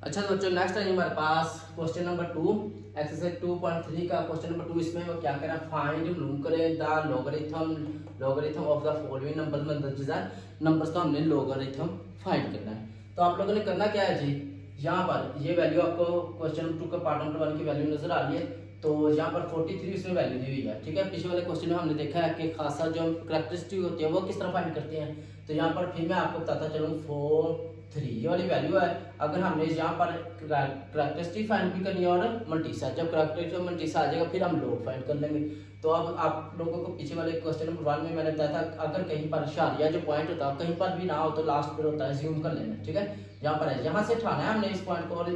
अच्छा तो बच्चों नेक्स्ट है हमारे पास क्वेश्चन नंबर 2 एक्सरसाइज 2.3 का क्वेश्चन नंबर 2। इसमें वो क्या कह रहा है, फाइंड मालूम करें the logarithm of the following number में दर्ज नंबर्स का हमने लॉगरिथम फाइंड करना है। तो आप लोगों ने करना क्या है जी, यहाँ पर ये वैल्यू आपको क्वेश्चन नंबर 2 का पार्ट नंबर 1 की वैल्यू नजर आ रही है। तो यहाँ पर 43 इसमें वैल्यू दी हुई है। ठीक है, पिछले वाले क्वेश्चन में हमने देखा है कि खासा जो करेक्टरिस्टिक होती है वो किस तरह फाइंड करते हैं। तो यहाँ पर फिर मैं आपको बताता चलूँ 4 3 ये वाली वैल्यू है। अगर हमने यहाँ पर करेक्टरिस्टिक फाइंड भी करनी है और मल्टीसा, जब करेक्टरिस्टिक मल्टीसा आ जाएगा फिर हम लोग फाइंड कर लेंगे। तो अब आप लोगों को पीछे वाले क्वेश्चन नंबर 1 में मैंने बताया था अगर कहीं पर शारिया जो पॉइंट होता है कहीं पर भी ना हो तो लास्ट पर होता है, ज्यूम कर लेना। ठीक है, यहाँ पर है, यहाँ से उठाना है हमने इस पॉइंट को और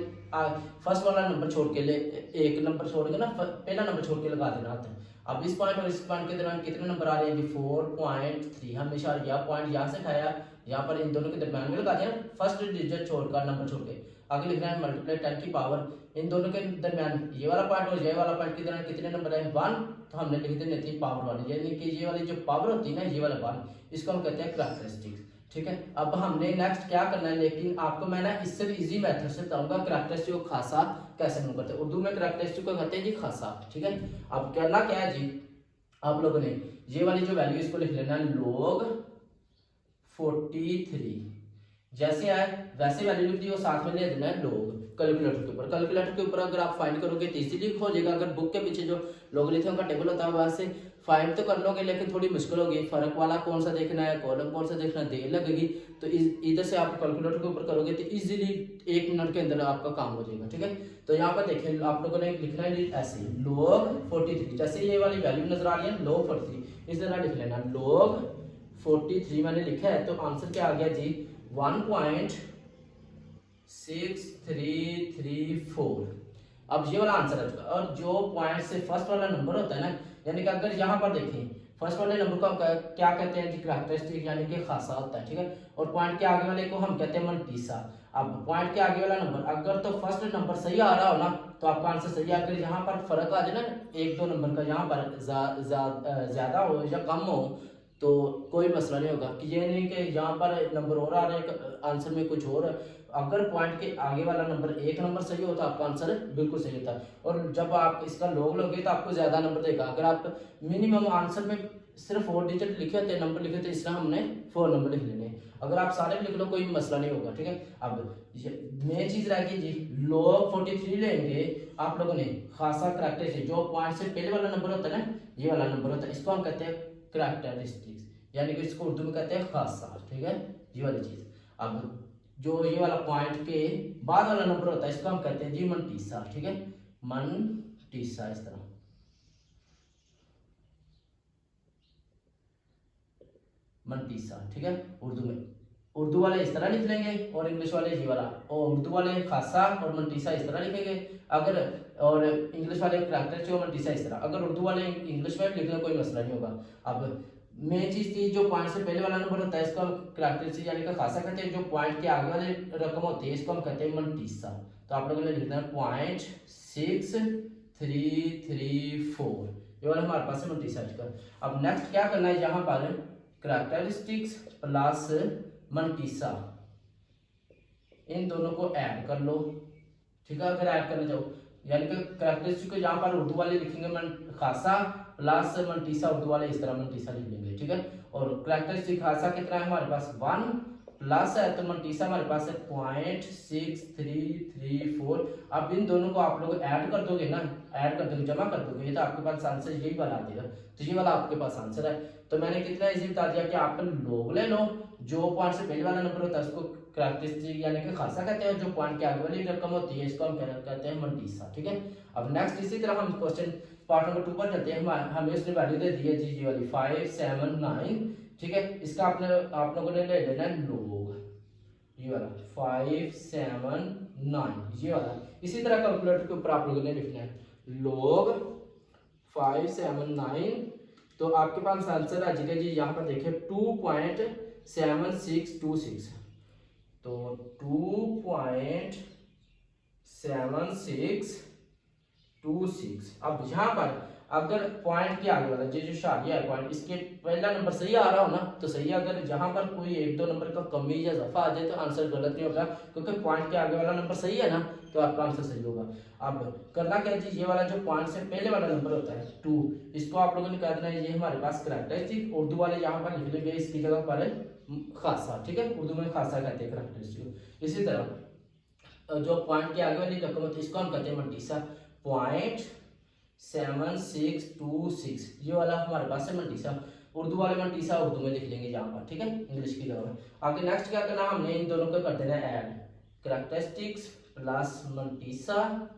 फर्स्ट वाला नंबर छोड़ के ले, एक नंबर छोड़ के ना पहला नंबर छोड़ के लगा देना होता है। अब इस पॉइंट और इस पॉइंट के दरमियान कितने नंबर आ रहे हैं, 4.3 हमने शारिया पॉइंट यहाँ से उठाया, यहाँ पर इन दोनों के दरमियान में लगा दिया, फर्स्ट डिजिट छोड़कर नंबर छोड़ के आगे लिखना है मल्टीप्लाई 10 की पावर, इन दोनों के दरमियान ये वाला पॉइंट और ये वाला पॉइंट के दरमियान कितने नंबर है 1, तो हमने लिख देने थी पावर 1, यानी कि ये वाली जो पावर होती है ना ये वाला 1, इसको हम कहते हैं करेक्टरिस्टिक्स। ठीक है, अब हमने नेक्स्ट क्या करना है, लेकिन आपको मैं ना इससे भी इजी मेथड से बताऊंगा करेक्टरिस्टिक को खासा कैसे हम करते हैं। उर्दू में करेक्टरिस्टिक को कहते हैं जी खासा। ठीक है, अब करना क्या है जी, आप लोगों ने ये वाली जो वैल्यू इसको लिख लेना है log 43, जैसे आए वैसे वैल्यू लिख दी और साथ में ले देना है log कैलकुलेटर के ऊपर। कैलकुलेटर के ऊपर अगर आप फाइंड करोगे तो इजीली हो जाएगा। अगर बुक के पीछे जो लॉगरिथम का टेबल होता है वहां से फाइंड तो कर लोगे लेकिन थोड़ी मुश्किल होगी, फर्क वाला कौन सा देखना है, कॉलम कौन सा देखना है, देर लगेगी। तो इधर से आप कैलकुलेटर के ऊपर करोगे तो इजीली 1 मिनट के अंदर आपका काम हो जाएगा। ठीक है, तो यहाँ पर देखिए आप लोगों ने लिखना है ऐसे log 43, जैसे ये वाली वैल्यू नजर आ रही है log 43, इस तरह लिख लेना log 43 मैंने लिखा है। तो आंसर क्या आ गया जी 1.6334। अब ये वाला आंसर है, और जो पॉइंट से फर्स्ट वाला नंबर होता है ना, यानी कि अगर यहाँ पर देखें फर्स्ट वाले नंबर को हम क्या कहते हैं जी करेक्टरिस्टिक, यानी कि खासा होता है। ठीक है, और पॉइंट के आगे वाले को हम कहते हैं मल्टीसा। अब पॉइंट के आगे वाला नंबर अगर तो फर्स्ट नंबर सही आ रहा हो ना तो आपका आंसर सही है। अगर यहाँ पर फर्क आ जाए ना 1-2 नंबर का, यहाँ पर ज्यादा हो या कम हो तो कोई मसला नहीं होगा, कि ये नहीं कि यहाँ पर नंबर और आ रहे हैं आंसर में कुछ और। अगर पॉइंट के आगे वाला नंबर एक नंबर सही होता है आपका आंसर बिल्कुल सही होता है, और जब आप इसका लॉग लोगे तो आपको ज्यादा नंबर देगा। अगर आप मिनिमम आंसर में सिर्फ 4 डिजिट लिखे थे, नंबर लिखे थे, इसलिए हमने 4 नंबर लिख लेने। अगर आप सारे लिख लो कोई मसला नहीं होगा। ठीक है, अब मेन चीज रहेगी जी log 43 लेंगे आप लोगों ने खासा करेक्टरिस्टिक, जो पॉइंट से पहले वाला नंबर होता है ना ये वाला नंबर होता है, इसको हम कहते हैं करेक्टरिस्टिक्स, यानी कि इसको उर्दू में कहते हैं खासा। ठीक है, ये वाली चीज। अब जो ये वाला पॉइंट के बाद वाला नंबर होता है इसको हम कहते हैं जी मल्टीसा। ठीक है, मल्टीसा, इस तरह मल्टीसा। ठीक है, उर्दू में उर्दू वाले इस तरह लिख लेंगे और इंग्लिश वाले ये वाला, और उर्दू वाले खासा और मल्टीसा इस तरह लिखेंगे अगर, और इंग्लिश वाले करेक्टरिस्टिक और मल्टीसा इस तरह। अगर उर्दू वाले इंग्लिश में लिखना कोई मसला नहीं होगा। अब मेन चीज थी जो पॉइंट से पहले वाला नंबर होता है इसको हम करेक्टरिस्टिक यानी कि खासा कहते हैं, जो पॉइंट के आगे वाले रकम होते हैं इसको हम कहते हैं मल्टीसा। तो आप लोगों ने लिखना है 0.6334, ये वाला हमारे पास है मल्टीसा का। अब नेक्स्ट क्या करना है, यहाँ पर करेक्टरिस्टिक्स प्लस मल्टीसा इन दोनों को ऐड कर लो। ठीक है, अगर ऐड करना चाहो यानी कि करेक्टरिस्टिक को यहाँ पर उर्दू वाले लिखेंगे खासा प्लस मल्टीसा, उर्दू वाले इस तरह मल्टीसा लिख लेंगे। ठीक है, और करेक्टरिस्टिक खासा कितना है हमारे पास 1 प्लस है तो मल्टीसा हमारे पास है 0.6334। अब इन दोनों को आप लोग ऐड कर दोगे ना, ऐड कर दोगे, जमा कर दोगे तो आपके पास आंसर यही वाला आ जाएगा। तो ये वाला आपके पास आंसर है। तो मैंने कितना इजी बता दिया कि आप लोग ले लो, जो पॉइंट से पहले वाला नंबर होता है उसको करेक्टरिस्टिक यानी कि खासा कहते हैं, जो पॉइंट के आगे वाली रकम होती है इसको हम कहते हैं मल्टीसा। ठीक है, अब नेक्स्ट इसी तरह हम क्वेश्चन पार्ट नंबर 2 पर चलते हैं। हमें उसने वैल्यू दे दी है जी ये वाली 579। ठीक है, इसका आप लोगों ने ले लेना है log, ये वाला 579 ये वाला। इसी तरह कैलकुलेटर के ऊपर आप लोगों ने लिखना है log 579, तो आपके पास आंसर आ जाएगा जी यहाँ पर देखिए 2.7626। तो 2.7626। अब यहाँ पर अगर पॉइंट के आगे वाला जो शादिया है पॉइंट इसके पहला नंबर सही आ रहा हो ना तो सही है, अगर जहां पर कोई एक दो नंबर का कमी या इजाफा आ जाए तो आंसर गलत नहीं होगा, क्योंकि पॉइंट के आगे वाला नंबर सही है ना तो आपका आंसर सही होगा। अब करना क्या है जी, ये वाला जो पॉइंट से पहले वाला नंबर होता है 2, इसको आप लोगों ने कह देना है ये हमारे पास करैक्टरिस्टिक, उर्दू वाले यहाँ पर लिख लेंगे इसकी जगह पर खासा, ठीक है, उर्दू में खासा कहते हैं करैक्टरिस्टिक। इसी तरह जो पॉइंट के आगे वाली रकम होती है इसको हम कहते हैं मंटीसा, 0.7626, ये वाला हमारे पास है मंटीसा, उर्दू वाले मंटीसा उर्दू में लिख लेंगे यहाँ पर, ठीक है, इंग्लिश की जगह। आगे नेक्स्ट क्या करना, हमने इन दोनों को कर देना है ऐड, करैक्टरिस्टिक्स प्लस मंटीसा,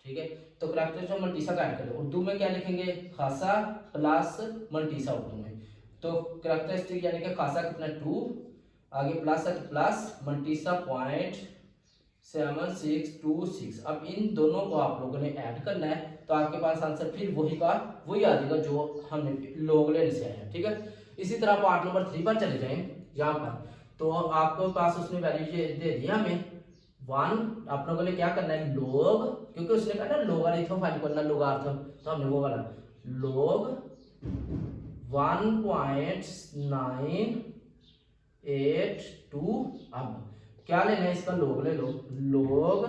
ठीक है। तो करैक्टरिस्टिक्स और मंटीसा का ऐड करें, उर्दू में क्या लिखेंगे, खासा प्लस मंटीसा उर्दू में। तो करैक्टरिस्टिक यानी कि खासा कितना 2, आगे प्लस है प्लस मंटीसा 0.7626। अब इन दोनों को आप लोगों ने ऐड करना है तो आपके पास आंसर फिर वही आ जाएगा जो हमने लॉग लेने से आया, ठीक है। इसी तरह पार्ट नंबर 3 पर चले जाएं, यहाँ पर तो आपके पास उसने वैल्यू दे दिया हमें 1, आप लोगों ने क्या करना है लॉग, क्योंकि उसने कहा ना लोगारिथम फाइंड करना लोगारिथम, तो हमने वो वाला लॉग 1.982। अब क्या लेना है इसका लॉग ले लो, लॉग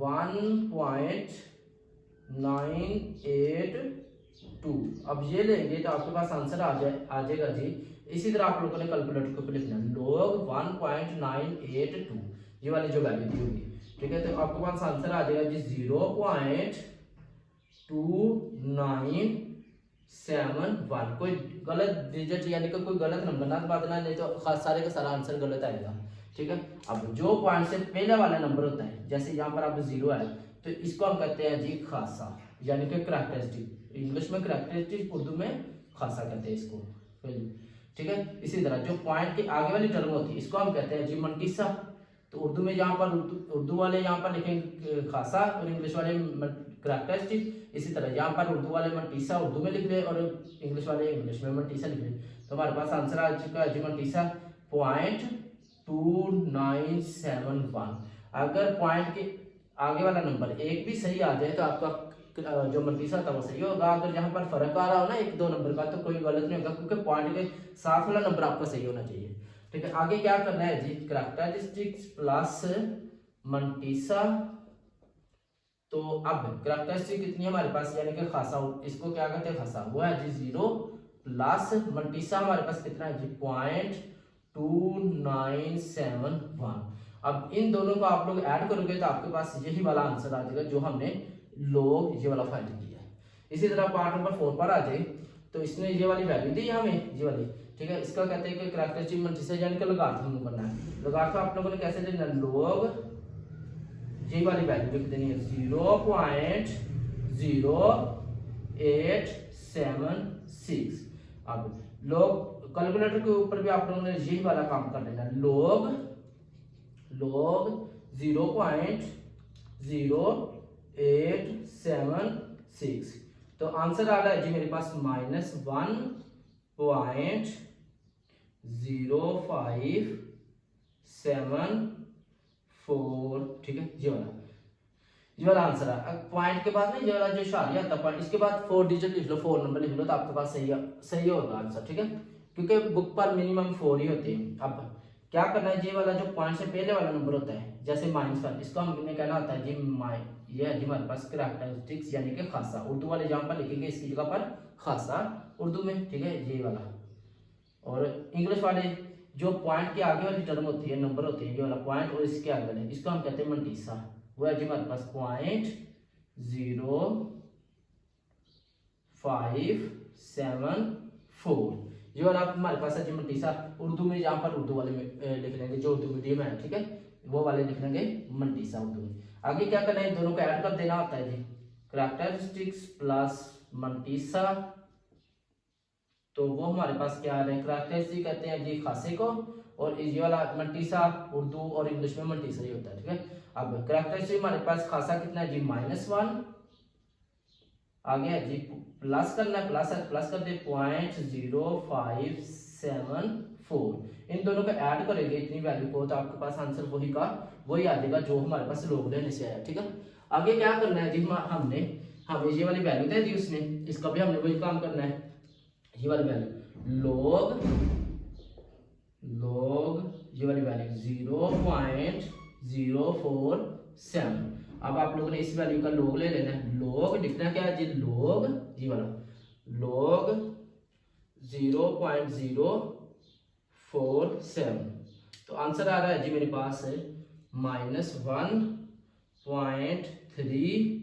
1.982। अब ये लेंगे तो आपके पास आंसर आ जाएगा जी। इसी तरह आप लोगों ने कैलकुलेटर के ऊपर लिखना है लॉग 1.982, ये वाली जो वैल्यू दी होगी, ठीक है। तो आपके पास आंसर आ जाएगा जी 0.2971। कोई गलत डिजिट यानी कि कोई गलत नंबर ना बांधना, नहीं तो सारे का सारा आंसर गलत आएगा, ठीक है। अब जो पॉइंट से पहले वाला नंबर होता है, जैसे यहाँ पर आप 0 है तो इसको हम कहते हैं जी खासा, यानी कि करैक्टरिस्टिक, इंग्लिश में करैक्टरिस्टिक, उर्दू में खासा कहते हैं इसको, ठीक है। इसी तरह जो पॉइंट के आगे वाली टर्म होती है इसको हम कहते हैं जी मंटीसा। तो उर्दू में यहाँ पर उर्दू वाले यहाँ पर लिखेंगे खासा और इंग्लिश वाले करैक्टरिस्टिक। इसी तरह यहाँ पर उर्दू वाले मंटीसा उर्दू में लिख ले और इंग्लिश वाले इंग्लिश में मंटीसा लिख ले। तो हमारे पास आंसर आ चुका है जी मंटीसा 0.2971। अगर पॉइंट के आगे वाला नंबर एक भी सही आ जाए तो आपका जो मंटीसा था वो सही होगा। अगर यहाँ पर फर्क आ रहा हो ना एक दो नंबर का तो कोई गलत नहीं होगा, क्योंकि पॉइंट के साथ वाला नंबर आपका सही होना चाहिए, ठीक है। आगे क्या करना है जी, करैक्टरिस्टिक्स प्लस मंटीसा। तो अब करैक्टरिस्टिक कितनी है हमारे पास, यानी कि खासा, इसको क्या कहते हैं खासा, वो है जी 0 प्लस मंटीसा हमारे पास कितना है जी 0.2971। अब इन दोनों को आप लोग ऐड करोगे तो आपके पास यही वाला आंसर आ जाएगा जो हमने लोग ये वाला फाइंड किया है। इसी तरह पार्ट नंबर 4 पर आ जाए तो इसने ये वाली वैल्यू दी हमें, ये वाली, ठीक है। इसका कहते हैं कि करैक्टरिस्टिक मंटीसा यानी कि लोगारिथम करना है। लोगारिथम आप लोगों ने कैसे देना, लोग ये वाली वैल्यू लिख देनी है 0.0876। अब लोग कैलकुलेटर के ऊपर भी आप लोगों ने यही वाला काम कर लेना, लोग 0.0876। तो आंसर आ रहा है जी मेरे पास -1.0574, ठीक है। ये वाला आंसर है। अब पॉइंट के बाद ना ये वाला जो शादिया था पॉइंट, इसके बाद 4 डिजिट लिख लो, 4 नंबर लिख लो तो आपके पास सही होगा आंसर, ठीक है, क्योंकि बुक पर मिनिमम 4 ही होते हैं। अब क्या करना है, ये वाला जो पॉइंट से पहले वाला नंबर होता है जैसे -1, इसको हमने कहना होता है जी ये है जी हमारे पास करैक्टरिस्टिक्स यानी कि खासा, उर्दू वाले जहां पर लिखेंगे इसकी जगह पर खासा उर्दू में, ठीक है, ये वाला। और इंग्लिश वाले जो पॉइंट के आगे वाली टर्म होती है, नंबर होते हैं, ये वाला पॉइंट और इसके आगे वाले, इसको हम कहते हैं मंटीसा, वो है जी हमारे पास 0.0574। ये वाला हमारे पास है जी मंटीसा। उर्दू में यहाँ पर उर्दू वाले में लिख लेंगे, जो उर्दू मीडियम है, ठीक है, वो वाले लिख लेंगे मंटीसा उर्दू में। आगे क्या करना है, दोनों को ऐड कर देना होता है जी, करैक्टरिस्टिक्स प्लस मंटीसा। तो वो हमारे पास क्या आ रहा है, करैक्टरिस्टिक कहते हैं जी खासे को, और ये वाला मंटीसा उर्दू और इंग्लिश में मंटीसा ही होता है, ठीक है। अब करैक्टरिस्टिक हमारे पास खासा कितना है जी -1, आगे है जी प्लस करना है, प्लस कर दे 0.0574। इन दोनों को ऐड करेंगे इतनी वैल्यू को तो आपके पास आंसर वही आ जाएगा जो हमारे पास लोग लेने से आया, ठीक है। आगे क्या करना है जी, हमने हमें ये वाली वैल्यू दे दी उसने, इसका भी हमने वही काम करना है, ये वाली वैल्यू log ये वाली वैल्यू 0.047। अब आप लोगों ने इस वैल्यू का log ले लेना है। log लिखना क्या है जी, log ये वाला log 0.047। तो आंसर आ रहा है जी मेरे पास है -1.3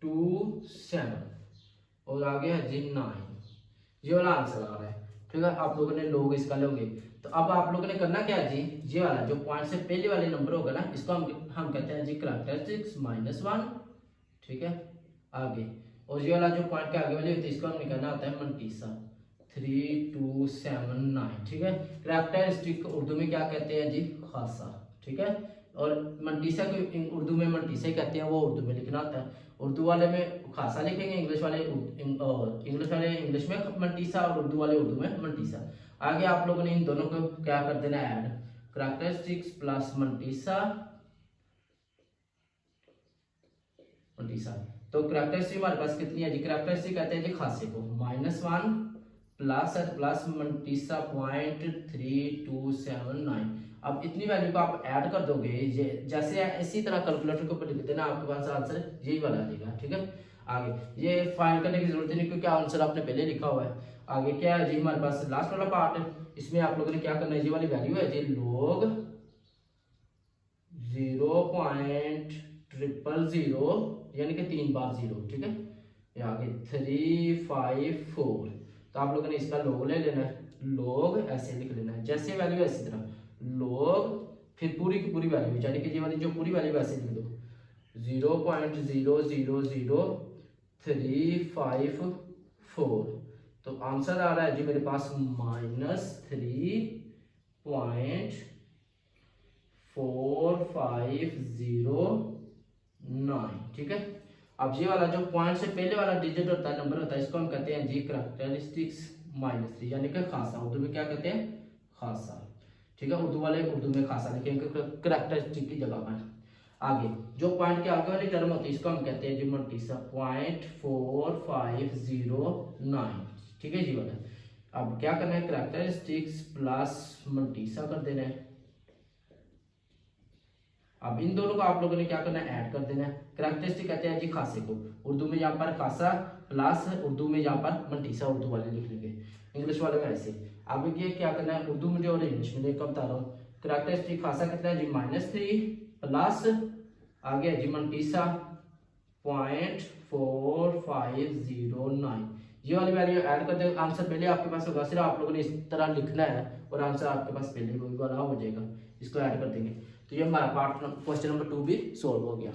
2.7 और आ गया जी 9। ये वाला आंसर आ रहा है। ठीक है, आप लोगों ने लोग इसका लोगे। तो अब आप लोगों ने करना क्या है जी, ये वाला जो पॉइंट से पहले वाले नंबर होगा ना, इसको हम कहते हैं जी करैक्टरिस्टिक्स -1। ठीक है, आगे और ये वाला जो पॉइंट के आगे वाली होती है इसको हमने कहना होता है मंटीसा 3279। ठीक है, करैक्टरिस्टिक उर्दू में क्या कहते हैं जी, खासा। ठीक है, और मंटीसा को उर्दू में मंटीसा ही कहते हैं, वो उर्दू में लिखना होता है। उर्दू वाले में खासा लिखेंगे, इंग्लिश वाले इंग्लिश में मंटीसा और उर्दू वाले उर्दू में मंटीसा। आगे आप लोगों ने इन दोनों को क्या कर देना, ऐड करैक्टरिस्टिक्स प्लस मंटीसा। तो करैक्टरिस्टिक हमारे पास कितनी है जी, करैक्टरिस्टिक कहते हैं जी खासे को, -1 प्लस मंटीसा 0.3279। अब इतनी वैल्यू को आप ऐड कर दोगे, ये जैसे इसी तरह कैलकुलेटर के ऊपर लिख देना, आपके पास आंसर यही वाला आएगा। ठीक है, आगे ये फाइंड करने की जरूरत नहीं क्योंकि आंसर आपने पहले लिखा हुआ है। आगे क्या है जी, हमारे पास लास्ट वाला पार्ट है, इसमें आप लोगों ने क्या करना है, ये वाली वैल्यू है जी log 0.000 यानी कि 3 बार 0। ठीक है, ये आगे 354। तो आप लोगों ने इसका log ले लेना है, log ऐसे लिख लेना है, जैसे वैल्यू ऐसी तरह log फिर पूरी की पूरी वैल्यू, यानी कि ये वाली जो पूरी वैल्यू वैसे लिख दो 0.00354। तो आंसर आ रहा है जी मेरे पास -3.4509। ठीक है, अब ये वाला जो पॉइंट से पहले वाला डिजिट होता है, नंबर होता है, इसको हम कहते हैं जी करैक्टरिस्टिक्स -3 यानी कि खासा। उर्दू में क्या कहते हैं, खासा। ठीक है, उर्दू वाले उर्दू में खासा लिखेंगे करैक्टरिस्टिक की जगह पर। आगे जो पॉइंट के आगे वाली टर्म होती है इसको हम कहते हैं जी मंटीसा 0.4509। ठीक है जी वाला। अब क्या करना है, करैक्टरिस्टिक्स प्लस मंटीसा कर देना है। अब इन दोनों को आप लोगों ने क्या करना है, ऐड कर देना है। करैक्टरिस्टिक कहते हैं जी खासे को, उर्दू में यहाँ पर खासा प्लस उर्दू में यहाँ पर मंटीसा, उर्दू वाले लिख लेंगे, इंग्लिश वाले में ऐसे। अब ये क्या करना है, उर्दू में और इंग्लिश में कब बता रहा हूँ। करैक्टरिस्टिक खासा कितना है जी -3 प्लस आगे जी मंटीसा 0.4509। ये वाली वैल्यू ऐड कर दे, आंसर पहले आपके पास होगा, सिर्फ आप लोगों ने इस तरह लिखना है और आंसर आपके पास पहले वही वाला हो जाएगा। इसको ऐड कर देंगे तो ये हमारा पार्ट क्वेश्चन नंबर 2 भी सोल्व हो गया।